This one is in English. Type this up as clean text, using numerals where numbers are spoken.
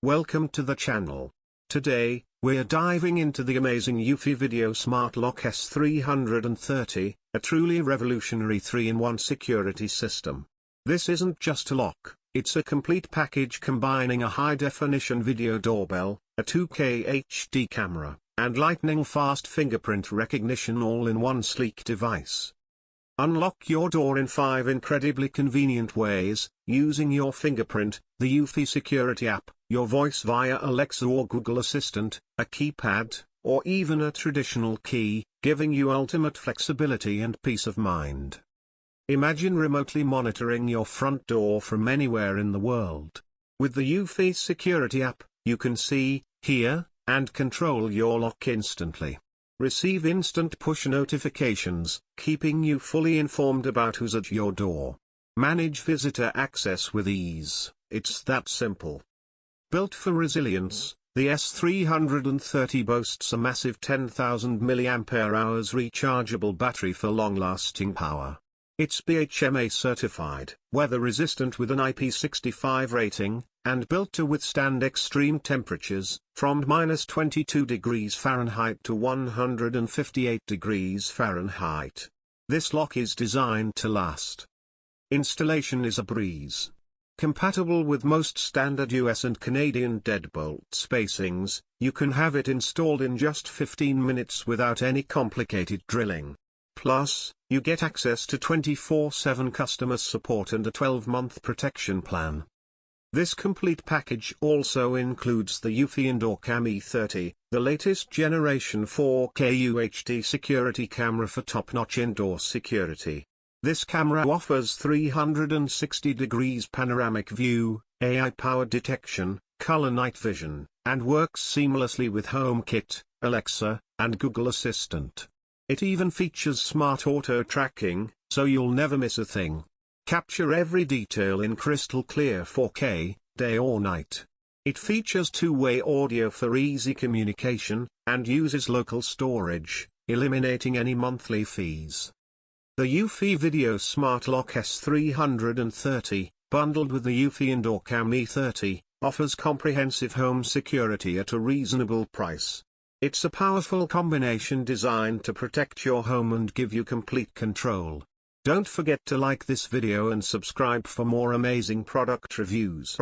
Welcome to the channel. Today, we're diving into the amazing eufy Video Smart Lock S330, a truly revolutionary 3-in-1 security system. This isn't just a lock, it's a complete package combining a high-definition video doorbell, a 2K HD camera, and lightning-fast fingerprint recognition all in one sleek device. Unlock your door in 5 incredibly convenient ways, using your fingerprint, the eufy security app, your voice via Alexa or Google Assistant, a keypad, or even a traditional key, giving you ultimate flexibility and peace of mind. Imagine remotely monitoring your front door from anywhere in the world. With the eufy security app, you can see, hear, and control your lock instantly. Receive instant push notifications, keeping you fully informed about who's at your door. Manage visitor access with ease, it's that simple. Built for resilience, the S330 boasts a massive 10,000 mAh rechargeable battery for long-lasting power. It's BHMA certified, weather-resistant with an IP65 rating, and built to withstand extreme temperatures, from -22 degrees Fahrenheit to 158 degrees Fahrenheit. This lock is designed to last. Installation is a breeze. Compatible with most standard US and Canadian deadbolt spacings, you can have it installed in just 15 minutes without any complicated drilling. Plus, you get access to 24/7 customer support and a 12-month protection plan. This complete package also includes the eufy Indoor Cam E30, the latest generation 4K UHD security camera for top-notch indoor security. This camera offers 360 degrees panoramic view, AI-powered detection, color night vision, and works seamlessly with HomeKit, Alexa, and Google Assistant. It even features smart auto tracking, so you'll never miss a thing. Capture every detail in crystal clear 4K, day or night. It features two-way audio for easy communication, and uses local storage, eliminating any monthly fees. The eufy Video Smart Lock S330, bundled with the eufy Indoor Cam E30, offers comprehensive home security at a reasonable price. It's a powerful combination designed to protect your home and give you complete control. Don't forget to like this video and subscribe for more amazing product reviews.